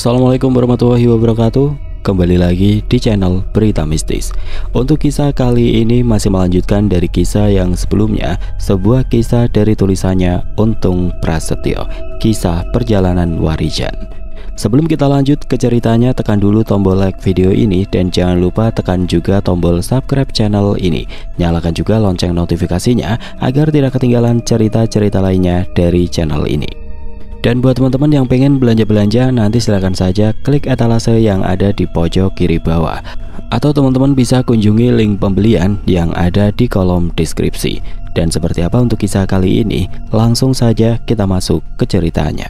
Assalamualaikum warahmatullahi wabarakatuh. Kembali lagi di channel Berita Mistis. Untuk kisah kali ini masih melanjutkan dari kisah yang sebelumnya, sebuah kisah dari tulisannya Untung Prasetyo, kisah perjalanan Warijan. Sebelum kita lanjut ke ceritanya, tekan dulu tombol like video ini dan jangan lupa tekan juga tombol subscribe channel ini. Nyalakan juga lonceng notifikasinya agar tidak ketinggalan cerita-cerita lainnya dari channel ini. Dan buat teman-teman yang pengen belanja-belanja, nanti silahkan saja klik etalase yang ada di pojok kiri bawah. Atau teman-teman bisa kunjungi link pembelian yang ada di kolom deskripsi. Dan seperti apa untuk kisah kali ini, langsung saja kita masuk ke ceritanya.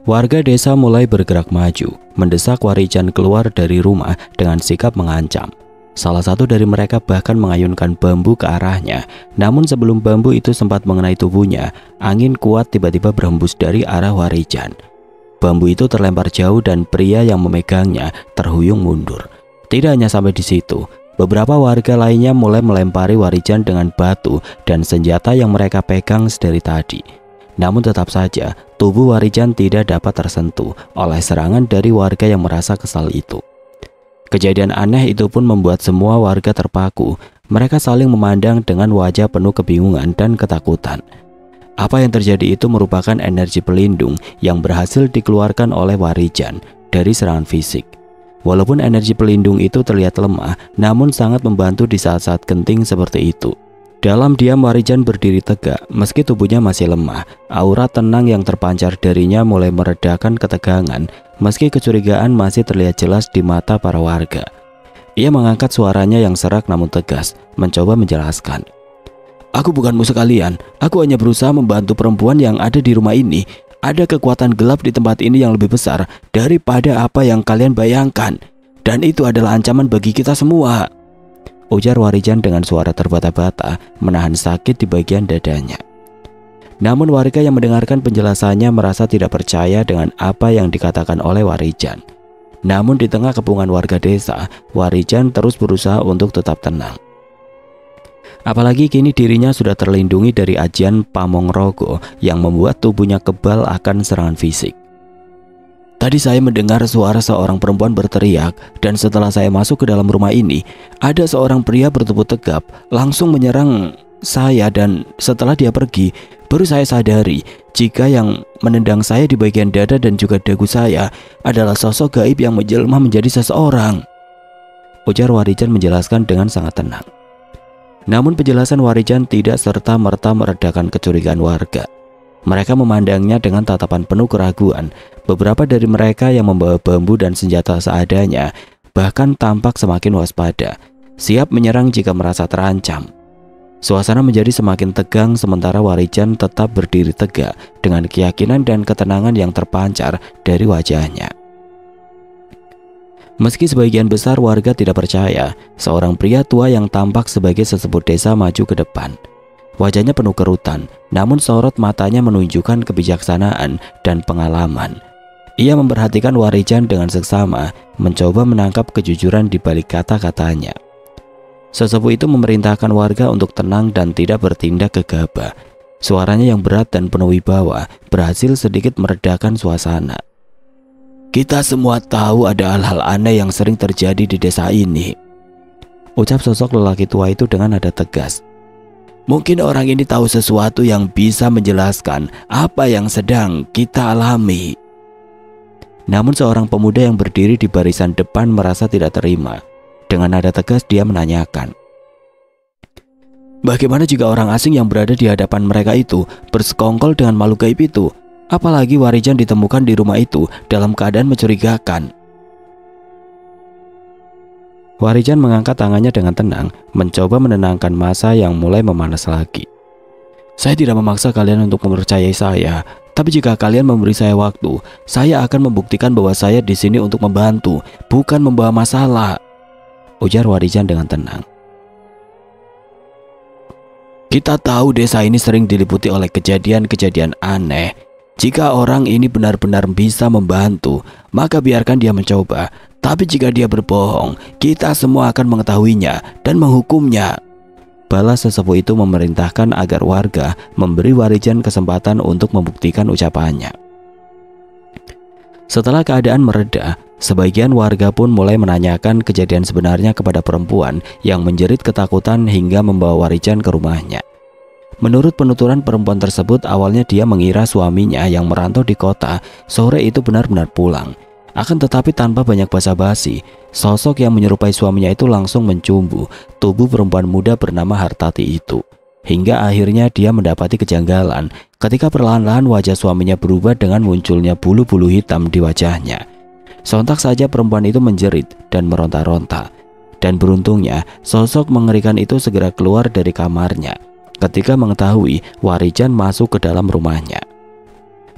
Warga desa mulai bergerak maju, mendesak Warijan keluar dari rumah dengan sikap mengancam. Salah satu dari mereka bahkan mengayunkan bambu ke arahnya. Namun sebelum bambu itu sempat mengenai tubuhnya, angin kuat tiba-tiba berhembus dari arah Warijan. Bambu itu terlempar jauh dan pria yang memegangnya terhuyung mundur. Tidak hanya sampai di situ, beberapa warga lainnya mulai melempari Warijan dengan batu dan senjata yang mereka pegang sedari tadi. Namun tetap saja tubuh Warijan tidak dapat tersentuh oleh serangan dari warga yang merasa kesal itu. Kejadian aneh itu pun membuat semua warga terpaku. Mereka saling memandang dengan wajah penuh kebingungan dan ketakutan. Apa yang terjadi itu merupakan energi pelindung yang berhasil dikeluarkan oleh Warijan dari serangan fisik. Walaupun energi pelindung itu terlihat lemah, namun sangat membantu di saat-saat genting seperti itu. Dalam diam Warijan berdiri tegak, meski tubuhnya masih lemah. Aura tenang yang terpancar darinya mulai meredakan ketegangan, meski kecurigaan masih terlihat jelas di mata para warga. Ia mengangkat suaranya yang serak namun tegas, mencoba menjelaskan. Aku bukan musuh kalian, aku hanya berusaha membantu perempuan yang ada di rumah ini. Ada kekuatan gelap di tempat ini yang lebih besar daripada apa yang kalian bayangkan. Dan itu adalah ancaman bagi kita semua, ujar Warijan dengan suara terbata-bata, menahan sakit di bagian dadanya. Namun warga yang mendengarkan penjelasannya merasa tidak percaya dengan apa yang dikatakan oleh Warijan. Namun di tengah kepungan warga desa, Warijan terus berusaha untuk tetap tenang. Apalagi kini dirinya sudah terlindungi dari ajian Pamongrogo yang membuat tubuhnya kebal akan serangan fisik. Tadi saya mendengar suara seorang perempuan berteriak, dan setelah saya masuk ke dalam rumah ini, ada seorang pria bertubuh tegap langsung menyerang saya, dan setelah dia pergi, baru saya sadari jika yang menendang saya di bagian dada dan juga dagu saya adalah sosok gaib yang menjelma menjadi seseorang, ujar Warijan menjelaskan dengan sangat tenang. Namun penjelasan Warijan tidak serta-merta meredakan kecurigaan warga. Mereka memandangnya dengan tatapan penuh keraguan. Beberapa dari mereka yang membawa bambu dan senjata seadanya bahkan tampak semakin waspada, siap menyerang jika merasa terancam. Suasana menjadi semakin tegang sementara Warijan tetap berdiri tegak dengan keyakinan dan ketenangan yang terpancar dari wajahnya. Meski sebagian besar warga tidak percaya, seorang pria tua yang tampak sebagai sesepuh desa maju ke depan. Wajahnya penuh kerutan, namun sorot matanya menunjukkan kebijaksanaan dan pengalaman. Ia memperhatikan Warijan dengan seksama, mencoba menangkap kejujuran di balik kata-katanya. Sesepuh itu memerintahkan warga untuk tenang dan tidak bertindak gegabah. Suaranya yang berat dan penuh wibawa berhasil sedikit meredakan suasana. Kita semua tahu ada hal-hal aneh yang sering terjadi di desa ini, ucap sosok lelaki tua itu dengan nada tegas. Mungkin orang ini tahu sesuatu yang bisa menjelaskan apa yang sedang kita alami. Namun seorang pemuda yang berdiri di barisan depan merasa tidak terima. Dengan nada tegas dia menanyakan, bagaimana jika orang asing yang berada di hadapan mereka itu bersekongkol dengan makhluk gaib itu? Apalagi Warijan ditemukan di rumah itu dalam keadaan mencurigakan. Warijan mengangkat tangannya dengan tenang, mencoba menenangkan massa yang mulai memanas lagi. Saya tidak memaksa kalian untuk mempercayai saya, tapi jika kalian memberi saya waktu, saya akan membuktikan bahwa saya di sini untuk membantu, bukan membawa masalah, ujar Warijan dengan tenang. Kita tahu desa ini sering diliputi oleh kejadian-kejadian aneh. Jika orang ini benar-benar bisa membantu, maka biarkan dia mencoba. Tapi jika dia berbohong, kita semua akan mengetahuinya dan menghukumnya." Balas sesepuh itu memerintahkan agar warga memberi Warijan kesempatan untuk membuktikan ucapannya. Setelah keadaan mereda, sebagian warga pun mulai menanyakan kejadian sebenarnya kepada perempuan yang menjerit ketakutan hingga membawa Warijan ke rumahnya. Menurut penuturan perempuan tersebut, awalnya dia mengira suaminya yang merantau di kota sore itu benar-benar pulang. Akan tetapi tanpa banyak basa-basi, sosok yang menyerupai suaminya itu langsung mencumbu tubuh perempuan muda bernama Hartati itu. Hingga akhirnya dia mendapati kejanggalan ketika perlahan-lahan wajah suaminya berubah dengan munculnya bulu-bulu hitam di wajahnya. Sontak saja perempuan itu menjerit dan meronta-ronta. Dan beruntungnya sosok mengerikan itu segera keluar dari kamarnya ketika mengetahui Warijan masuk ke dalam rumahnya.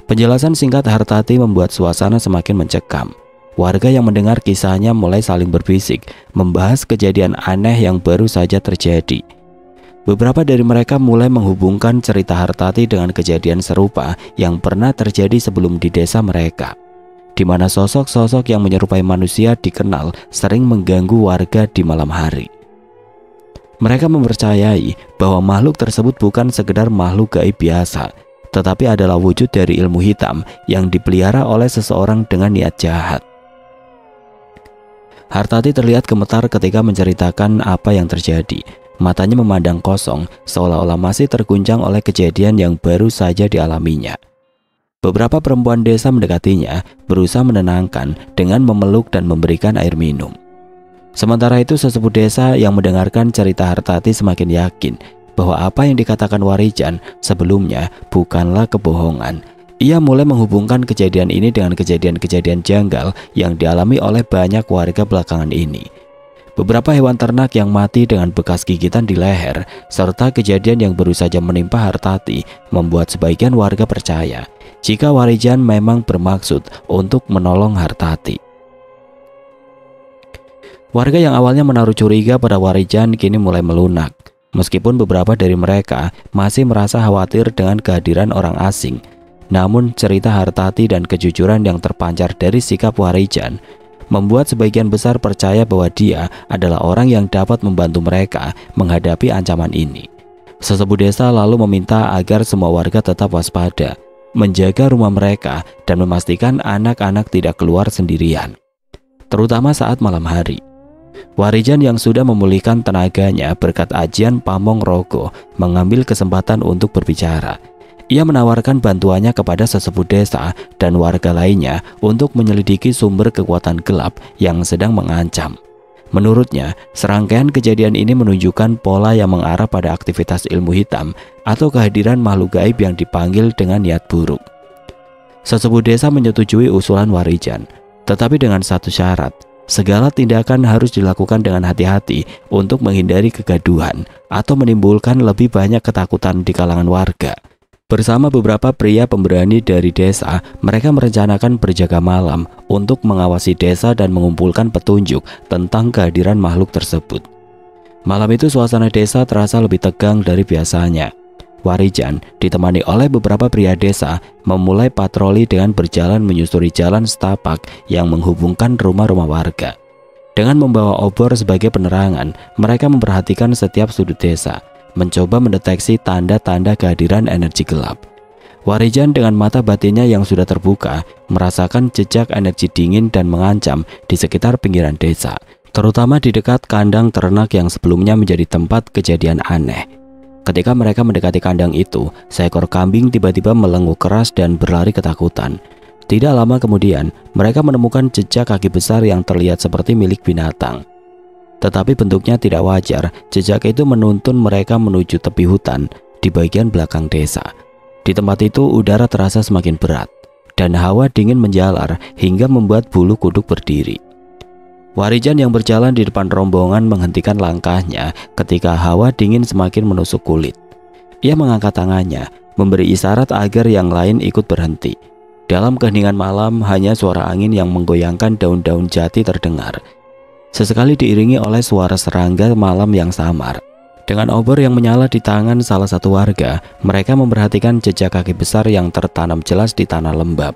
Penjelasan singkat Hartati membuat suasana semakin mencekam. Warga yang mendengar kisahnya mulai saling berbisik, membahas kejadian aneh yang baru saja terjadi. Beberapa dari mereka mulai menghubungkan cerita Hartati dengan kejadian serupa yang pernah terjadi sebelum di desa mereka, di mana sosok-sosok yang menyerupai manusia dikenal sering mengganggu warga di malam hari. Mereka mempercayai bahwa makhluk tersebut bukan sekedar makhluk gaib biasa, tetapi adalah wujud dari ilmu hitam yang dipelihara oleh seseorang dengan niat jahat. Hartati terlihat gemetar ketika menceritakan apa yang terjadi. Matanya memandang kosong, seolah-olah masih terguncang oleh kejadian yang baru saja dialaminya. Beberapa perempuan desa mendekatinya, berusaha menenangkan dengan memeluk dan memberikan air minum. Sementara itu sesepuh desa yang mendengarkan cerita Hartati semakin yakin bahwa apa yang dikatakan Warijan sebelumnya bukanlah kebohongan. Ia mulai menghubungkan kejadian ini dengan kejadian-kejadian janggal yang dialami oleh banyak warga belakangan ini. Beberapa hewan ternak yang mati dengan bekas gigitan di leher, serta kejadian yang baru saja menimpa Hartati membuat sebagian warga percaya jika Warijan memang bermaksud untuk menolong Hartati. Warga yang awalnya menaruh curiga pada Warijan kini mulai melunak. Meskipun beberapa dari mereka masih merasa khawatir dengan kehadiran orang asing, namun cerita Hartati dan kejujuran yang terpancar dari sikap Warijan membuat sebagian besar percaya bahwa dia adalah orang yang dapat membantu mereka menghadapi ancaman ini. Sesepuh desa lalu meminta agar semua warga tetap waspada, menjaga rumah mereka dan memastikan anak-anak tidak keluar sendirian, terutama saat malam hari. Warijan yang sudah memulihkan tenaganya berkat ajian Pamong Rogo mengambil kesempatan untuk berbicara. Ia menawarkan bantuannya kepada sesepuh desa dan warga lainnya untuk menyelidiki sumber kekuatan gelap yang sedang mengancam. Menurutnya, serangkaian kejadian ini menunjukkan pola yang mengarah pada aktivitas ilmu hitam atau kehadiran makhluk gaib yang dipanggil dengan niat buruk. Sesepuh desa menyetujui usulan Warijan, tetapi dengan satu syarat. Segala tindakan harus dilakukan dengan hati-hati untuk menghindari kegaduhan atau menimbulkan lebih banyak ketakutan di kalangan warga. Bersama beberapa pria pemberani dari desa, mereka merencanakan berjaga malam untuk mengawasi desa dan mengumpulkan petunjuk tentang kehadiran makhluk tersebut. Malam itu suasana desa terasa lebih tegang dari biasanya. Warijan ditemani oleh beberapa pria desa memulai patroli dengan berjalan menyusuri jalan setapak yang menghubungkan rumah-rumah warga. Dengan membawa obor sebagai penerangan, mereka memperhatikan setiap sudut desa, mencoba mendeteksi tanda-tanda kehadiran energi gelap. Warijan dengan mata batinnya yang sudah terbuka merasakan jejak energi dingin dan mengancam di sekitar pinggiran desa, terutama di dekat kandang ternak yang sebelumnya menjadi tempat kejadian aneh. Ketika mereka mendekati kandang itu, seekor kambing tiba-tiba melenguk keras dan berlari ketakutan. Tidak lama kemudian, mereka menemukan jejak kaki besar yang terlihat seperti milik binatang. Tetapi bentuknya tidak wajar, jejak itu menuntun mereka menuju tepi hutan di bagian belakang desa. Di tempat itu udara terasa semakin berat, dan hawa dingin menjalar hingga membuat bulu kuduk berdiri. Warijan yang berjalan di depan rombongan menghentikan langkahnya ketika hawa dingin semakin menusuk kulit. Ia mengangkat tangannya, memberi isyarat agar yang lain ikut berhenti. Dalam keheningan malam, hanya suara angin yang menggoyangkan daun-daun jati terdengar. Sesekali diiringi oleh suara serangga malam yang samar. Dengan obor yang menyala di tangan salah satu warga, mereka memperhatikan jejak kaki besar yang tertanam jelas di tanah lembab.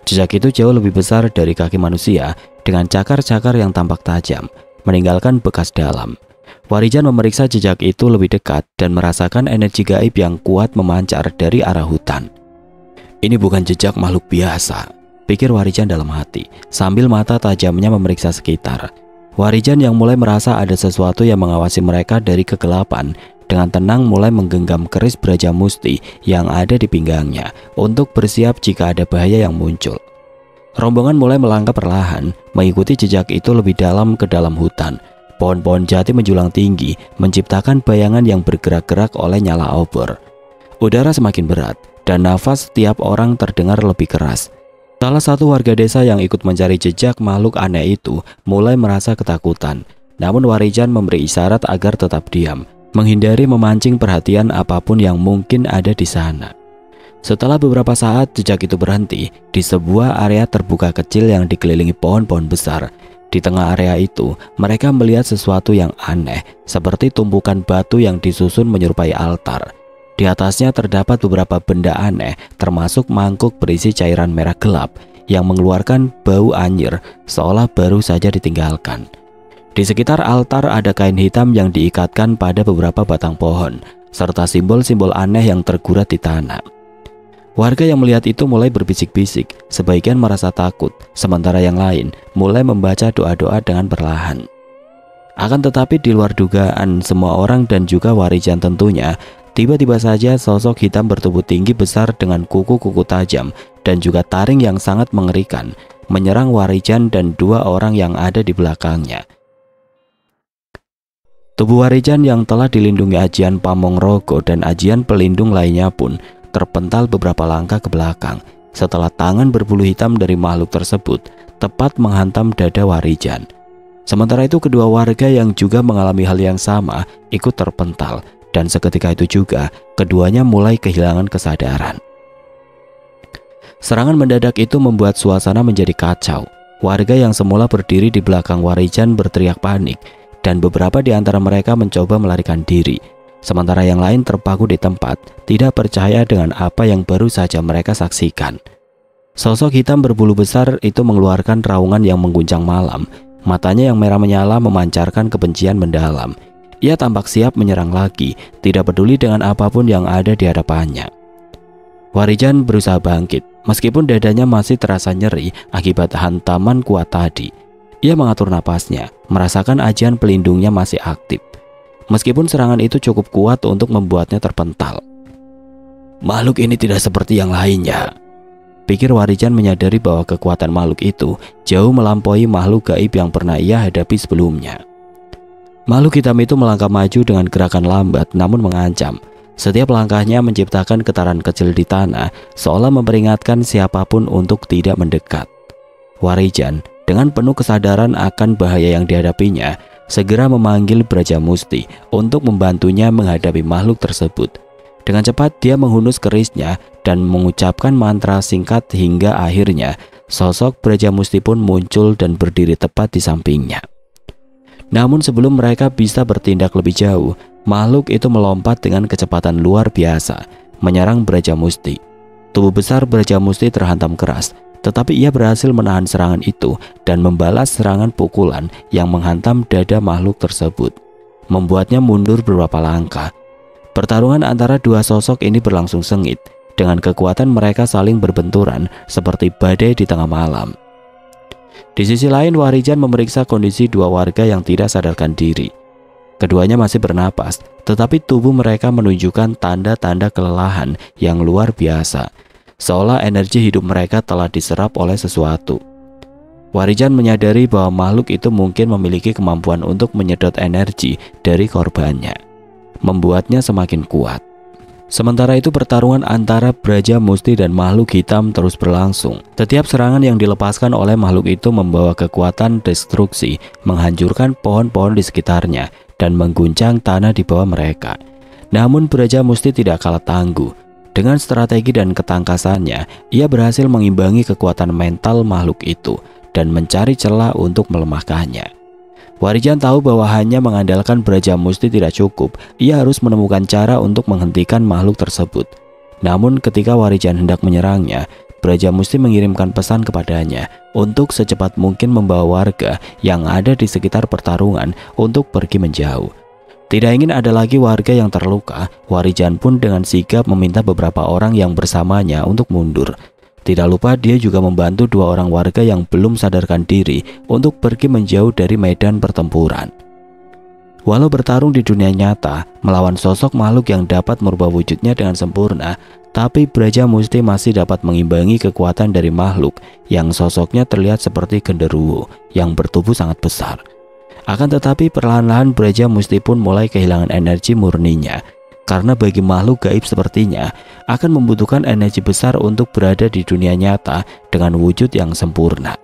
Jejak itu jauh lebih besar dari kaki manusia dengan cakar-cakar yang tampak tajam, meninggalkan bekas dalam. Warijan memeriksa jejak itu lebih dekat dan merasakan energi gaib yang kuat memancar dari arah hutan. Ini bukan jejak makhluk biasa, pikir Warijan dalam hati, sambil mata tajamnya memeriksa sekitar. Warijan yang mulai merasa ada sesuatu yang mengawasi mereka dari kegelapan, dengan tenang mulai menggenggam keris Brajamusti yang ada di pinggangnya untuk bersiap jika ada bahaya yang muncul. Rombongan mulai melangkah perlahan, mengikuti jejak itu lebih dalam ke dalam hutan. Pohon-pohon jati menjulang tinggi, menciptakan bayangan yang bergerak-gerak oleh nyala obor. Udara semakin berat, dan nafas setiap orang terdengar lebih keras. Salah satu warga desa yang ikut mencari jejak makhluk aneh itu mulai merasa ketakutan. Namun Warijan memberi isyarat agar tetap diam, menghindari memancing perhatian apapun yang mungkin ada di sana. Setelah beberapa saat jejak itu berhenti di sebuah area terbuka kecil yang dikelilingi pohon-pohon besar. Di tengah area itu, mereka melihat sesuatu yang aneh, seperti tumpukan batu yang disusun menyerupai altar. Di atasnya terdapat beberapa benda aneh, termasuk mangkuk berisi cairan merah gelap yang mengeluarkan bau anyir seolah baru saja ditinggalkan. Di sekitar altar ada kain hitam yang diikatkan pada beberapa batang pohon, serta simbol-simbol aneh yang tergurat di tanah. Warga yang melihat itu mulai berbisik-bisik, sebagian merasa takut, sementara yang lain mulai membaca doa-doa dengan perlahan. Akan tetapi di luar dugaan semua orang dan juga Warijan tentunya, tiba-tiba saja sosok hitam bertubuh tinggi besar dengan kuku-kuku tajam dan juga taring yang sangat mengerikan menyerang Warijan dan dua orang yang ada di belakangnya. Tubuh Warijan yang telah dilindungi ajian Pamongrogo dan ajian pelindung lainnya pun terpental beberapa langkah ke belakang setelah tangan berbulu hitam dari makhluk tersebut tepat menghantam dada Warijan. Sementara itu kedua warga yang juga mengalami hal yang sama ikut terpental. Dan seketika itu juga, keduanya mulai kehilangan kesadaran. Serangan mendadak itu membuat suasana menjadi kacau. Warga yang semula berdiri di belakang Warijan berteriak panik, dan beberapa di antara mereka mencoba melarikan diri. Sementara yang lain terpaku di tempat, tidak percaya dengan apa yang baru saja mereka saksikan. Sosok hitam berbulu besar itu mengeluarkan raungan yang mengguncang malam. Matanya yang merah menyala memancarkan kebencian mendalam. Ia tampak siap menyerang lagi, tidak peduli dengan apapun yang ada di hadapannya. Warijan berusaha bangkit, meskipun dadanya masih terasa nyeri akibat hantaman kuat tadi. Ia mengatur napasnya, merasakan ajian pelindungnya masih aktif. Meskipun serangan itu cukup kuat untuk membuatnya terpental. Makhluk ini tidak seperti yang lainnya, pikir Warijan menyadari bahwa kekuatan makhluk itu jauh melampaui makhluk gaib yang pernah ia hadapi sebelumnya. Makhluk hitam itu melangkah maju dengan gerakan lambat namun mengancam. Setiap langkahnya menciptakan getaran kecil di tanah, seolah memperingatkan siapapun untuk tidak mendekat. Warijan dengan penuh kesadaran akan bahaya yang dihadapinya, segera memanggil Brajamusti untuk membantunya menghadapi makhluk tersebut. Dengan cepat dia menghunus kerisnya dan mengucapkan mantra singkat hingga akhirnya sosok Brajamusti pun muncul dan berdiri tepat di sampingnya. Namun sebelum mereka bisa bertindak lebih jauh, makhluk itu melompat dengan kecepatan luar biasa, menyerang Brajamusti. Tubuh besar Brajamusti terhantam keras, tetapi ia berhasil menahan serangan itu dan membalas serangan pukulan yang menghantam dada makhluk tersebut, membuatnya mundur beberapa langkah. Pertarungan antara dua sosok ini berlangsung sengit, dengan kekuatan mereka saling berbenturan seperti badai di tengah malam. Di sisi lain, Warijan memeriksa kondisi dua warga yang tidak sadarkan diri. Keduanya masih bernapas, tetapi tubuh mereka menunjukkan tanda-tanda kelelahan yang luar biasa, seolah energi hidup mereka telah diserap oleh sesuatu. Warijan menyadari bahwa makhluk itu mungkin memiliki kemampuan untuk menyedot energi dari korbannya, membuatnya semakin kuat. Sementara itu pertarungan antara Brajamusti dan makhluk hitam terus berlangsung. Setiap serangan yang dilepaskan oleh makhluk itu membawa kekuatan destruksi, menghancurkan pohon-pohon di sekitarnya dan mengguncang tanah di bawah mereka. Namun Brajamusti tidak kalah tangguh. Dengan strategi dan ketangkasannya, ia berhasil mengimbangi kekuatan mental makhluk itu dan mencari celah untuk melemahkannya. Warijan tahu bahwa hanya mengandalkan Brajamusti tidak cukup. Ia harus menemukan cara untuk menghentikan makhluk tersebut. Namun ketika Warijan hendak menyerangnya, Brajamusti mengirimkan pesan kepadanya untuk secepat mungkin membawa warga yang ada di sekitar pertarungan untuk pergi menjauh. Tidak ingin ada lagi warga yang terluka, Warijan pun dengan sigap meminta beberapa orang yang bersamanya untuk mundur. Tidak lupa dia juga membantu 2 orang warga yang belum sadarkan diri untuk pergi menjauh dari medan pertempuran. Walau bertarung di dunia nyata melawan sosok makhluk yang dapat merubah wujudnya dengan sempurna, tapi Brajamusti masih dapat mengimbangi kekuatan dari makhluk yang sosoknya terlihat seperti genderuwo yang bertubuh sangat besar. Akan tetapi perlahan-lahan Brajamusti pun mulai kehilangan energi murninya, karena bagi makhluk gaib sepertinya akan membutuhkan energi besar untuk berada di dunia nyata dengan wujud yang sempurna.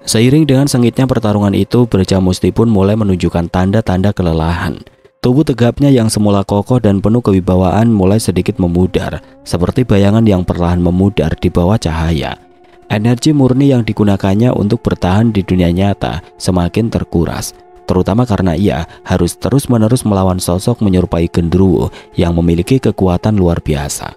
Seiring dengan sengitnya pertarungan itu, Brajamusti pun mulai menunjukkan tanda-tanda kelelahan. Tubuh tegapnya yang semula kokoh dan penuh kewibawaan mulai sedikit memudar, seperti bayangan yang perlahan memudar di bawah cahaya. Energi murni yang digunakannya untuk bertahan di dunia nyata semakin terkuras, terutama karena ia harus terus-menerus melawan sosok menyerupai genderuwo yang memiliki kekuatan luar biasa.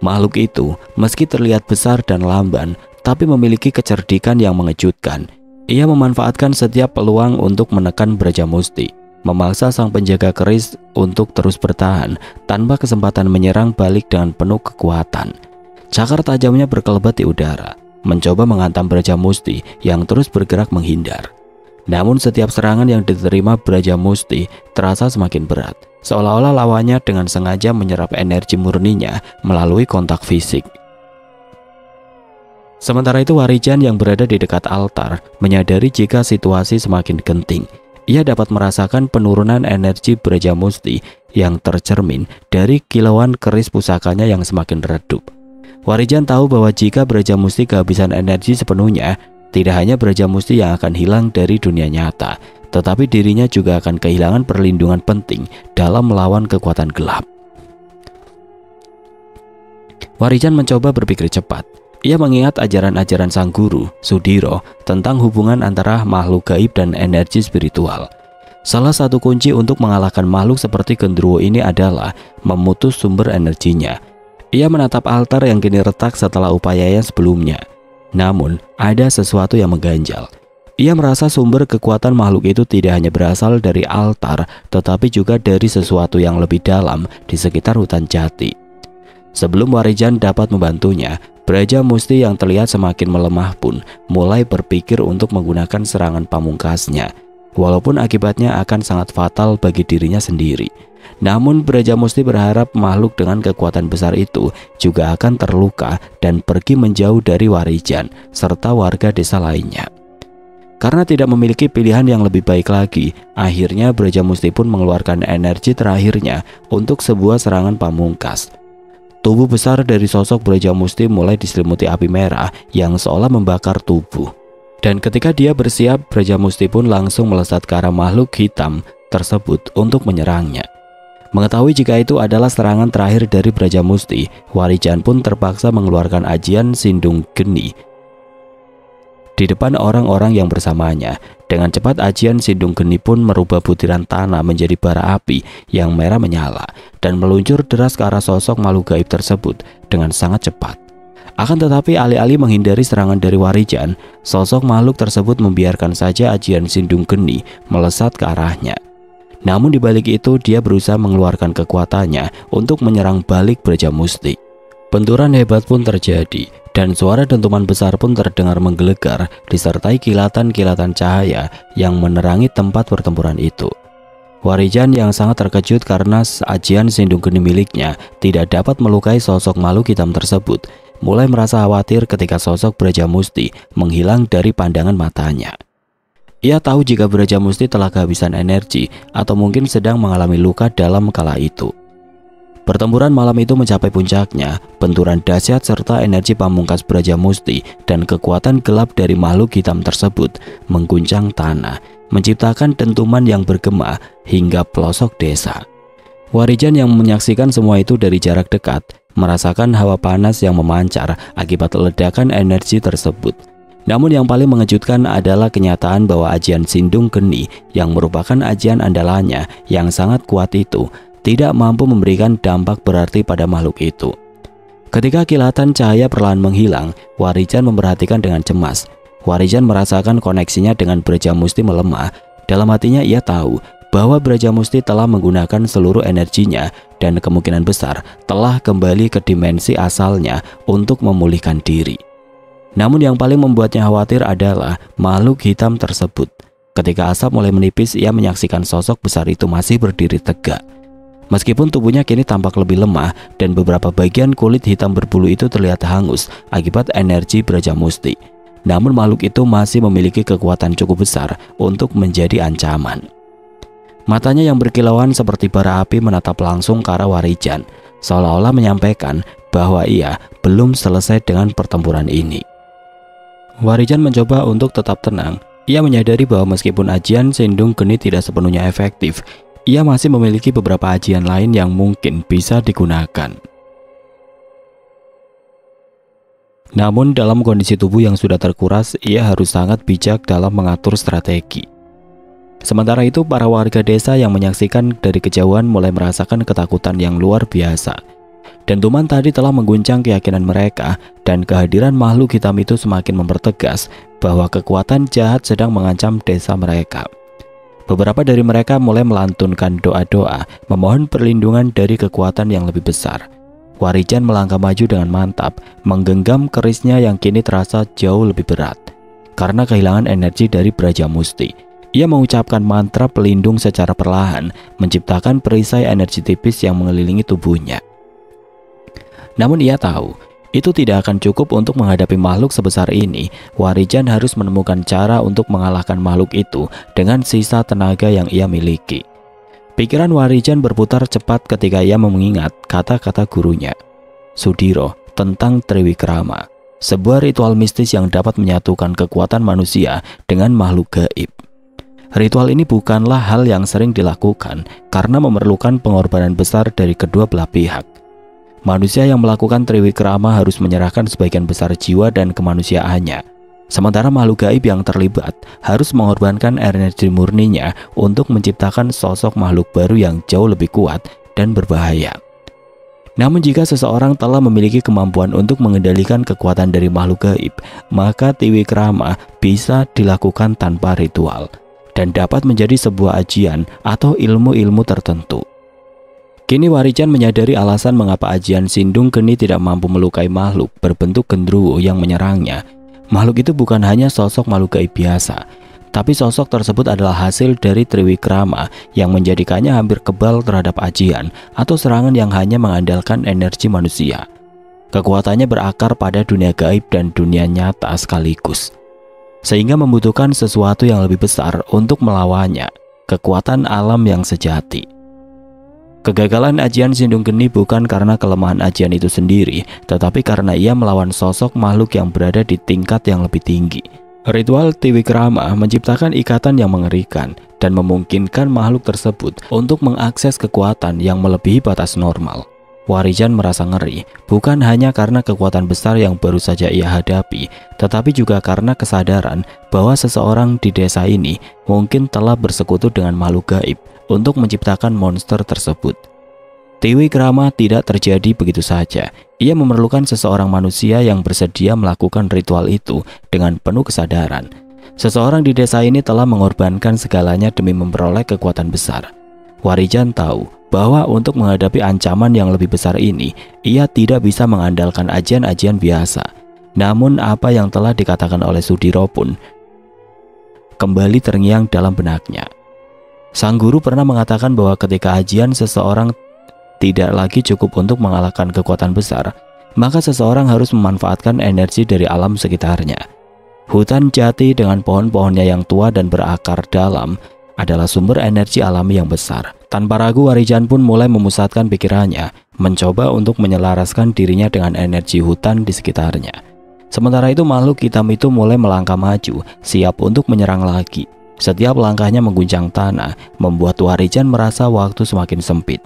Makhluk itu meski terlihat besar dan lamban, tapi memiliki kecerdikan yang mengejutkan. Ia memanfaatkan setiap peluang untuk menekan Brajamusti, memaksa sang penjaga keris untuk terus bertahan tanpa kesempatan menyerang balik dengan penuh kekuatan. Cakar tajamnya berkelebat di udara, mencoba menghantam Brajamusti yang terus bergerak menghindar. Namun setiap serangan yang diterima Brajamusti terasa semakin berat, seolah-olah lawannya dengan sengaja menyerap energi murninya melalui kontak fisik. Sementara itu Warijan yang berada di dekat altar menyadari jika situasi semakin genting. Ia dapat merasakan penurunan energi Brajamusti yang tercermin dari kilauan keris pusakanya yang semakin redup. Warijan tahu bahwa jika Brajamusti kehabisan energi sepenuhnya, tidak hanya Brajamusti yang akan hilang dari dunia nyata, tetapi dirinya juga akan kehilangan perlindungan penting dalam melawan kekuatan gelap. Warijan mencoba berpikir cepat. Ia mengingat ajaran-ajaran sang guru, Sudiro, tentang hubungan antara makhluk gaib dan energi spiritual. Salah satu kunci untuk mengalahkan makhluk seperti genderuwo ini adalah memutus sumber energinya. Ia menatap altar yang kini retak setelah upayanya sebelumnya. Namun, ada sesuatu yang mengganjal. Ia merasa sumber kekuatan makhluk itu tidak hanya berasal dari altar, tetapi juga dari sesuatu yang lebih dalam di sekitar hutan jati. Sebelum Warijan dapat membantunya, Brajamusti yang terlihat semakin melemah pun mulai berpikir untuk menggunakan serangan pamungkasnya, walaupun akibatnya akan sangat fatal bagi dirinya sendiri. Namun Brajamusti berharap makhluk dengan kekuatan besar itu juga akan terluka dan pergi menjauh dari Warijan serta warga desa lainnya. Karena tidak memiliki pilihan yang lebih baik lagi, akhirnya Brajamusti pun mengeluarkan energi terakhirnya untuk sebuah serangan pamungkas. Tubuh besar dari sosok Brajamusti mulai diselimuti api merah yang seolah membakar tubuh. Dan ketika dia bersiap, Brajamusti pun langsung melesat ke arah makhluk hitam tersebut untuk menyerangnya. Mengetahui jika itu adalah serangan terakhir dari Brajamusti, Warijan pun terpaksa mengeluarkan ajian Sindung Geni di depan orang-orang yang bersamanya. Dengan cepat ajian Sindung Geni pun merubah butiran tanah menjadi bara api yang merah menyala dan meluncur deras ke arah sosok makhluk gaib tersebut dengan sangat cepat. Akan tetapi alih-alih menghindari serangan dari Warijan, sosok makhluk tersebut membiarkan saja ajian Sindung Geni melesat ke arahnya. Namun di balik itu dia berusaha mengeluarkan kekuatannya untuk menyerang balik Brajamusti. Benturan hebat pun terjadi dan suara dentuman besar pun terdengar menggelegar disertai kilatan-kilatan cahaya yang menerangi tempat pertempuran itu. Warijan yang sangat terkejut karena ajian Sindung Geni miliknya tidak dapat melukai sosok makhluk hitam tersebut, mulai merasa khawatir ketika sosok Brajamusti menghilang dari pandangan matanya. Ia tahu jika Brajamusti telah kehabisan energi atau mungkin sedang mengalami luka dalam kala itu. Pertempuran malam itu mencapai puncaknya. Benturan dahsyat serta energi pamungkas Brajamusti dan kekuatan gelap dari makhluk hitam tersebut mengguncang tanah, menciptakan dentuman yang bergema hingga pelosok desa. Warijan yang menyaksikan semua itu dari jarak dekat merasakan hawa panas yang memancar akibat ledakan energi tersebut. Namun yang paling mengejutkan adalah kenyataan bahwa ajian Sindung Geni yang merupakan ajian andalannya yang sangat kuat itu tidak mampu memberikan dampak berarti pada makhluk itu. Ketika kilatan cahaya perlahan menghilang, Warijan memperhatikan dengan cemas. Warijan merasakan koneksinya dengan Brajamusti melemah. Dalam hatinya ia tahu bahwa Brajamusti telah menggunakan seluruh energinya dan kemungkinan besar telah kembali ke dimensi asalnya untuk memulihkan diri. Namun yang paling membuatnya khawatir adalah makhluk hitam tersebut. Ketika asap mulai menipis, ia menyaksikan sosok besar itu masih berdiri tegak. Meskipun tubuhnya kini tampak lebih lemah dan beberapa bagian kulit hitam berbulu itu terlihat hangus akibat energi Brajamusti, namun makhluk itu masih memiliki kekuatan cukup besar untuk menjadi ancaman. Matanya yang berkilauan seperti bara api menatap langsung ke arah Warijan, seolah-olah menyampaikan bahwa ia belum selesai dengan pertempuran ini. Warijan mencoba untuk tetap tenang. Ia menyadari bahwa meskipun ajian Sindung Geni tidak sepenuhnya efektif, ia masih memiliki beberapa ajian lain yang mungkin bisa digunakan. Namun dalam kondisi tubuh yang sudah terkuras, ia harus sangat bijak dalam mengatur strategi. Sementara itu, para warga desa yang menyaksikan dari kejauhan mulai merasakan ketakutan yang luar biasa. Dentuman tadi telah mengguncang keyakinan mereka, dan kehadiran makhluk hitam itu semakin mempertegas bahwa kekuatan jahat sedang mengancam desa mereka. Beberapa dari mereka mulai melantunkan doa-doa, memohon perlindungan dari kekuatan yang lebih besar. Warijan melangkah maju dengan mantap, menggenggam kerisnya yang kini terasa jauh lebih berat karena kehilangan energi dari Brajamusti. Ia mengucapkan mantra pelindung secara perlahan, menciptakan perisai energi tipis yang mengelilingi tubuhnya. Namun ia tahu, itu tidak akan cukup untuk menghadapi makhluk sebesar ini. Warijan harus menemukan cara untuk mengalahkan makhluk itu dengan sisa tenaga yang ia miliki. Pikiran Warijan berputar cepat ketika ia mengingat kata-kata gurunya, Sudiro, tentang Triwikrama, sebuah ritual mistis yang dapat menyatukan kekuatan manusia dengan makhluk gaib. Ritual ini bukanlah hal yang sering dilakukan karena memerlukan pengorbanan besar dari kedua belah pihak. Manusia yang melakukan Triwikrama harus menyerahkan sebagian besar jiwa dan kemanusiaannya, sementara makhluk gaib yang terlibat harus mengorbankan energi murninya untuk menciptakan sosok makhluk baru yang jauh lebih kuat dan berbahaya. Namun jika seseorang telah memiliki kemampuan untuk mengendalikan kekuatan dari makhluk gaib, maka Triwikrama bisa dilakukan tanpa ritual dan dapat menjadi sebuah ajian atau ilmu-ilmu tertentu. Kini Warijan menyadari alasan mengapa ajian Sindung Geni tidak mampu melukai makhluk berbentuk gendruwo yang menyerangnya. Makhluk itu bukan hanya sosok makhluk gaib biasa, tapi sosok tersebut adalah hasil dari Triwikrama yang menjadikannya hampir kebal terhadap ajian atau serangan yang hanya mengandalkan energi manusia. Kekuatannya berakar pada dunia gaib dan dunia nyata sekaligus, sehingga membutuhkan sesuatu yang lebih besar untuk melawannya, kekuatan alam yang sejati. Kegagalan ajian Sindung Geni bukan karena kelemahan ajian itu sendiri, tetapi karena ia melawan sosok makhluk yang berada di tingkat yang lebih tinggi. Ritual Triwikrama menciptakan ikatan yang mengerikan dan memungkinkan makhluk tersebut untuk mengakses kekuatan yang melebihi batas normal. Warijan merasa ngeri, bukan hanya karena kekuatan besar yang baru saja ia hadapi, tetapi juga karena kesadaran bahwa seseorang di desa ini mungkin telah bersekutu dengan makhluk gaib untuk menciptakan monster tersebut. Triwikrama tidak terjadi begitu saja. Ia memerlukan seseorang manusia yang bersedia melakukan ritual itu dengan penuh kesadaran. Seseorang di desa ini telah mengorbankan segalanya demi memperoleh kekuatan besar. Warijan tahu bahwa untuk menghadapi ancaman yang lebih besar ini, ia tidak bisa mengandalkan ajian-ajian biasa. Namun apa yang telah dikatakan oleh Sudiro pun kembali terngiang dalam benaknya. Sang guru pernah mengatakan bahwa ketika ajian seseorang tidak lagi cukup untuk mengalahkan kekuatan besar, maka seseorang harus memanfaatkan energi dari alam sekitarnya. Hutan jati dengan pohon-pohonnya yang tua dan berakar dalam adalah sumber energi alami yang besar. Tanpa ragu, Warijan pun mulai memusatkan pikirannya, mencoba untuk menyelaraskan dirinya dengan energi hutan di sekitarnya. Sementara itu makhluk hitam itu mulai melangkah maju, siap untuk menyerang lagi. Setiap langkahnya mengguncang tanah, membuat Warijan merasa waktu semakin sempit.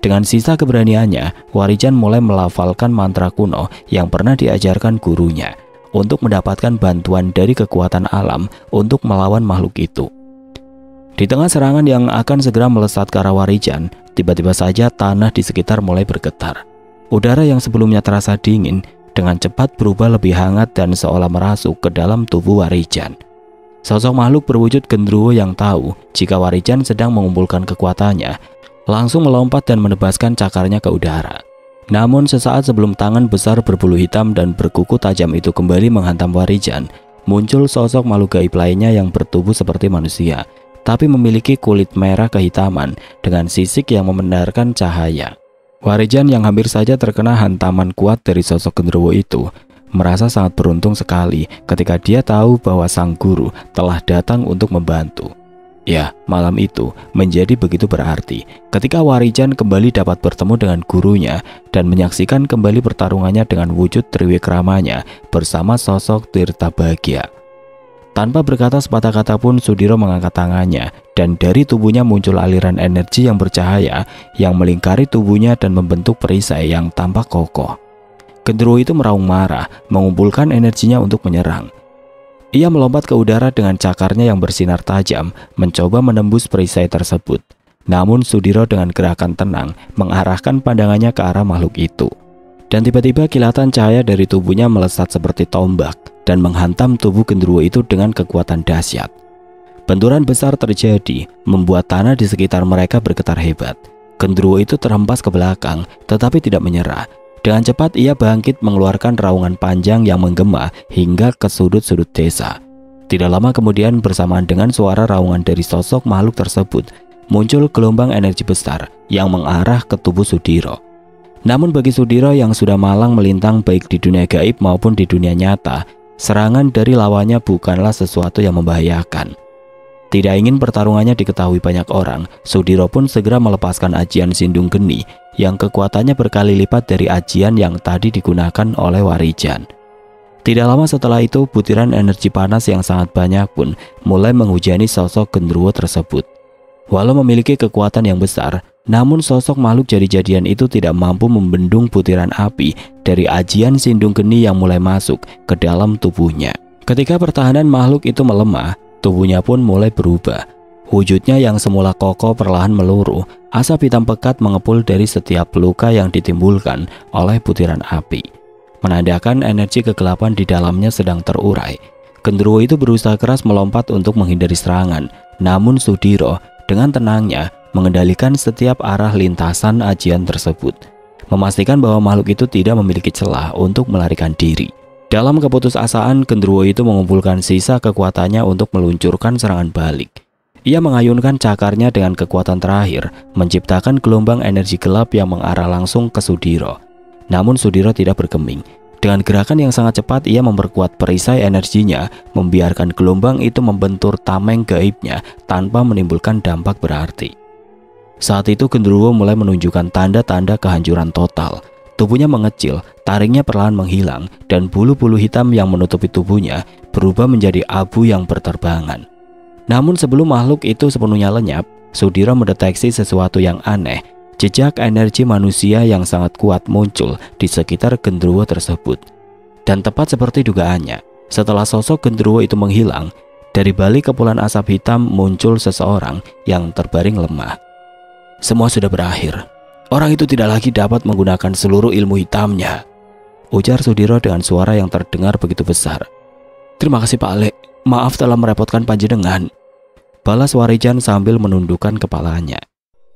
Dengan sisa keberaniannya, Warijan mulai melafalkan mantra kuno yang pernah diajarkan gurunya. untuk mendapatkan bantuan dari kekuatan alam untuk melawan makhluk itu. Di tengah serangan yang akan segera melesat ke arah Warijan, tiba-tiba saja tanah di sekitar mulai bergetar. Udara yang sebelumnya terasa dingin dengan cepat berubah lebih hangat dan seolah merasuk ke dalam tubuh Warijan. Sosok makhluk berwujud genderuwo yang tahu jika Warijan sedang mengumpulkan kekuatannya, langsung melompat dan menebaskan cakarnya ke udara. Namun sesaat sebelum tangan besar berbulu hitam dan berkuku tajam itu kembali menghantam Warijan, muncul sosok makhluk gaib lainnya yang bertubuh seperti manusia, tapi memiliki kulit merah kehitaman dengan sisik yang membenarkan cahaya. Warijan yang hampir saja terkena hantaman kuat dari sosok genderuwo itu merasa sangat beruntung sekali ketika dia tahu bahwa sang guru telah datang untuk membantu. Ya, malam itu menjadi begitu berarti ketika Warijan kembali dapat bertemu dengan gurunya dan menyaksikan kembali pertarungannya dengan wujud Triwikramanya bersama sosok Tirtabagya. Tanpa berkata sepatah kata pun, Sudiro mengangkat tangannya dan dari tubuhnya muncul aliran energi yang bercahaya yang melingkari tubuhnya dan membentuk perisai yang tampak kokoh. Genderuwo itu meraung marah, mengumpulkan energinya untuk menyerang. Ia melompat ke udara dengan cakarnya yang bersinar tajam, mencoba menembus perisai tersebut. Namun Sudiro dengan gerakan tenang mengarahkan pandangannya ke arah makhluk itu. Dan tiba-tiba kilatan cahaya dari tubuhnya melesat seperti tombak dan menghantam tubuh genderuwo itu dengan kekuatan dahsyat. Benturan besar terjadi, membuat tanah di sekitar mereka bergetar hebat. Genderuwo itu terhempas ke belakang, tetapi tidak menyerah. Dengan cepat ia bangkit mengeluarkan raungan panjang yang menggema hingga ke sudut-sudut desa. Tidak lama kemudian bersamaan dengan suara raungan dari sosok makhluk tersebut, muncul gelombang energi besar yang mengarah ke tubuh Sudiro. Namun bagi Sudiro yang sudah malang melintang baik di dunia gaib maupun di dunia nyata, serangan dari lawannya bukanlah sesuatu yang membahayakan. Tidak ingin pertarungannya diketahui banyak orang, Sudiro pun segera melepaskan ajian Sindung Geni yang kekuatannya berkali lipat dari ajian yang tadi digunakan oleh Warijan. Tidak lama setelah itu, butiran energi panas yang sangat banyak pun mulai menghujani sosok genderuwo tersebut. Walau memiliki kekuatan yang besar, namun sosok makhluk jadi-jadian itu tidak mampu membendung butiran api dari ajian Sindung Geni yang mulai masuk ke dalam tubuhnya. Ketika pertahanan makhluk itu melemah, tubuhnya pun mulai berubah. Wujudnya yang semula kokoh perlahan meluruh, asap hitam pekat mengepul dari setiap luka yang ditimbulkan oleh butiran api, menandakan energi kegelapan di dalamnya sedang terurai. Genderuwo itu berusaha keras melompat untuk menghindari serangan, namun Sudiro dengan tenangnya mengendalikan setiap arah lintasan ajian tersebut, memastikan bahwa makhluk itu tidak memiliki celah untuk melarikan diri. Dalam keputusasaan, genderuwo itu mengumpulkan sisa kekuatannya untuk meluncurkan serangan balik. Ia mengayunkan cakarnya dengan kekuatan terakhir, menciptakan gelombang energi gelap yang mengarah langsung ke Sudiro. Namun Sudiro tidak bergeming. Dengan gerakan yang sangat cepat, ia memperkuat perisai energinya, membiarkan gelombang itu membentur tameng gaibnya tanpa menimbulkan dampak berarti. Saat itu genderuwo mulai menunjukkan tanda-tanda kehancuran total. Tubuhnya mengecil, taringnya perlahan menghilang, dan bulu-bulu hitam yang menutupi tubuhnya berubah menjadi abu yang berterbangan. Namun sebelum makhluk itu sepenuhnya lenyap, Sudiro mendeteksi sesuatu yang aneh. Jejak energi manusia yang sangat kuat muncul di sekitar genderuwo tersebut. Dan tepat seperti dugaannya, setelah sosok genderuwo itu menghilang, dari balik kepulan asap hitam muncul seseorang yang terbaring lemah. Semua sudah berakhir. Orang itu tidak lagi dapat menggunakan seluruh ilmu hitamnya, ujar Sudiro dengan suara yang terdengar begitu besar. Terima kasih Pak Alek, maaf telah merepotkan panjenengan, balas Warijan sambil menundukkan kepalanya.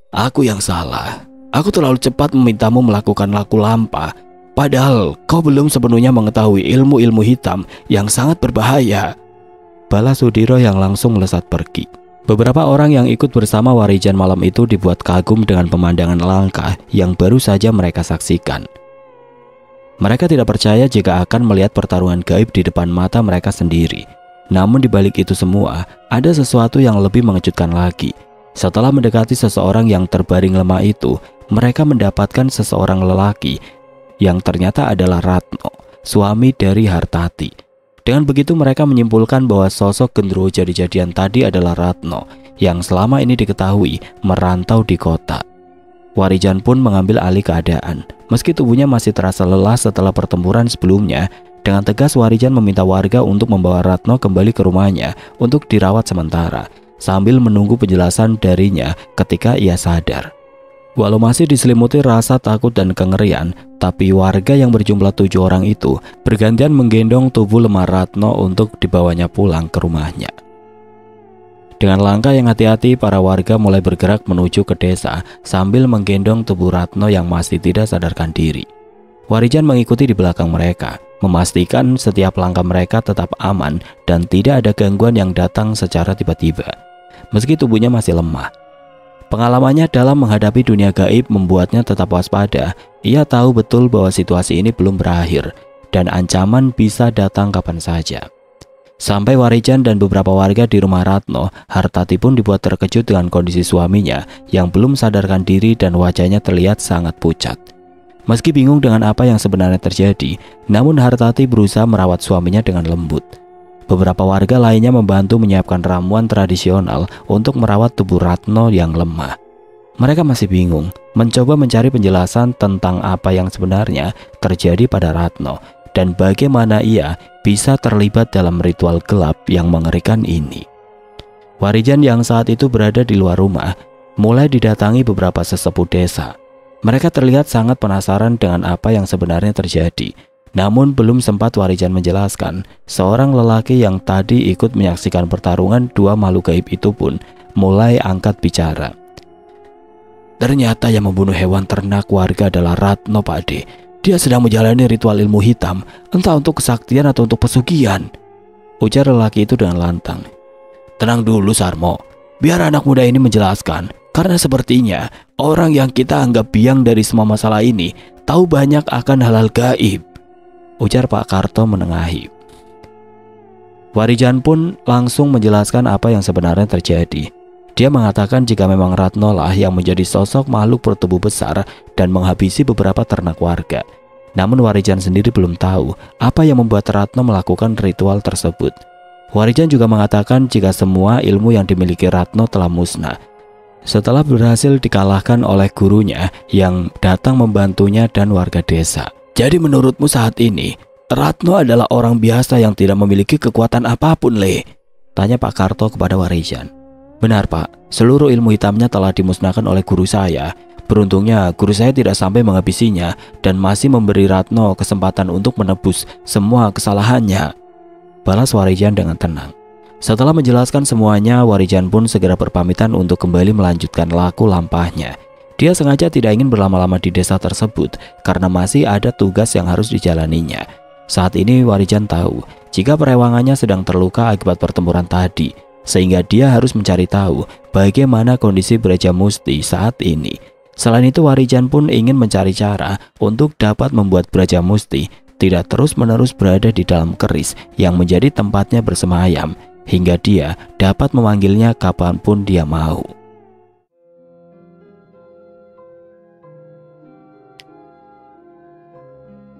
Aku yang salah. Aku terlalu cepat memintamu melakukan laku lampa, padahal kau belum sepenuhnya mengetahui ilmu-ilmu hitam yang sangat berbahaya, balas Sudiro yang langsung melesat pergi. Beberapa orang yang ikut bersama Warijan malam itu dibuat kagum dengan pemandangan langka yang baru saja mereka saksikan. Mereka tidak percaya jika akan melihat pertarungan gaib di depan mata mereka sendiri. Namun di balik itu semua, ada sesuatu yang lebih mengejutkan lagi. Setelah mendekati seseorang yang terbaring lemah itu, mereka mendapatkan seseorang lelaki yang ternyata adalah Ratno, suami dari Hartati. Dengan begitu mereka menyimpulkan bahwa sosok genderuwo jadi-jadian tadi adalah Ratno yang selama ini diketahui merantau di kota. Warijan pun mengambil alih keadaan. Meski tubuhnya masih terasa lelah setelah pertempuran sebelumnya, Dengan tegas Warijan meminta warga untuk membawa Ratno kembali ke rumahnya untuk dirawat sementara, sambil menunggu penjelasan darinya ketika ia sadar. Walau masih diselimuti rasa takut dan kengerian, tapi warga yang berjumlah 7 orang itu bergantian menggendong tubuh lemah Ratno untuk dibawanya pulang ke rumahnya. Dengan langkah yang hati-hati, para warga mulai bergerak menuju ke desa sambil menggendong tubuh Ratno yang masih tidak sadarkan diri. Warijan mengikuti di belakang mereka, memastikan setiap langkah mereka tetap aman dan tidak ada gangguan yang datang secara tiba-tiba. Meski tubuhnya masih lemah, pengalamannya dalam menghadapi dunia gaib membuatnya tetap waspada. Ia tahu betul bahwa situasi ini belum berakhir dan ancaman bisa datang kapan saja. Sampai Warijan dan beberapa warga di rumah Ratno, Hartati pun dibuat terkejut dengan kondisi suaminya yang belum sadarkan diri dan wajahnya terlihat sangat pucat. Meski bingung dengan apa yang sebenarnya terjadi, namun Hartati berusaha merawat suaminya dengan lembut. Beberapa warga lainnya membantu menyiapkan ramuan tradisional untuk merawat tubuh Ratno yang lemah. Mereka masih bingung, mencoba mencari penjelasan tentang apa yang sebenarnya terjadi pada Ratno dan bagaimana ia bisa terlibat dalam ritual gelap yang mengerikan ini. Warijan yang saat itu berada di luar rumah mulai didatangi beberapa sesepuh desa. Mereka terlihat sangat penasaran dengan apa yang sebenarnya terjadi. Namun belum sempat Warijan menjelaskan, seorang lelaki yang tadi ikut menyaksikan pertarungan 2 makhluk gaib itu pun mulai angkat bicara. Ternyata yang membunuh hewan ternak warga adalah Ratno, Pak De. Dia sedang menjalani ritual ilmu hitam, entah untuk kesaktian atau untuk pesugihan, ujar lelaki itu dengan lantang. Tenang dulu Sarmo, biar anak muda ini menjelaskan, karena sepertinya orang yang kita anggap biang dari semua masalah ini tahu banyak akan hal-hal gaib, ujar Pak Karto menengahi. Warijan pun langsung menjelaskan apa yang sebenarnya terjadi. Dia mengatakan jika memang Ratno lah yang menjadi sosok makhluk bertubuh besar dan menghabisi beberapa ternak warga. Namun Warijan sendiri belum tahu apa yang membuat Ratno melakukan ritual tersebut. Warijan juga mengatakan jika semua ilmu yang dimiliki Ratno telah musnah setelah berhasil dikalahkan oleh gurunya yang datang membantunya dan warga desa. Jadi menurutmu saat ini Ratno adalah orang biasa yang tidak memiliki kekuatan apapun, Le? Tanya Pak Karto kepada Warijan. Benar Pak, seluruh ilmu hitamnya telah dimusnahkan oleh guru saya. Beruntungnya guru saya tidak sampai menghabisinya dan masih memberi Ratno kesempatan untuk menebus semua kesalahannya, balas Warijan dengan tenang. Setelah menjelaskan semuanya, Warijan pun segera berpamitan untuk kembali melanjutkan laku lampahnya. Dia sengaja tidak ingin berlama-lama di desa tersebut karena masih ada tugas yang harus dijalaninya. Saat ini Warijan tahu jika perewangannya sedang terluka akibat pertempuran tadi, sehingga dia harus mencari tahu bagaimana kondisi Braja Musti saat ini. Selain itu Warijan pun ingin mencari cara untuk dapat membuat Braja Musti tidak terus-menerus berada di dalam keris yang menjadi tempatnya bersemayam, hingga dia dapat memanggilnya kapanpun dia mau.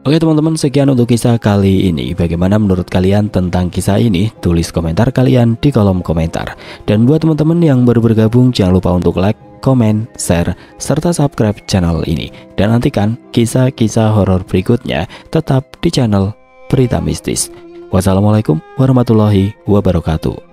Oke teman-teman, sekian untuk kisah kali ini. Bagaimana menurut kalian tentang kisah ini? Tulis komentar kalian di kolom komentar. Dan buat teman-teman yang baru bergabung, jangan lupa untuk like, komen, share, serta subscribe channel ini. Dan nantikan kisah-kisah horor berikutnya tetap di channel Berita Mistis. Wassalamualaikum warahmatullahi wabarakatuh.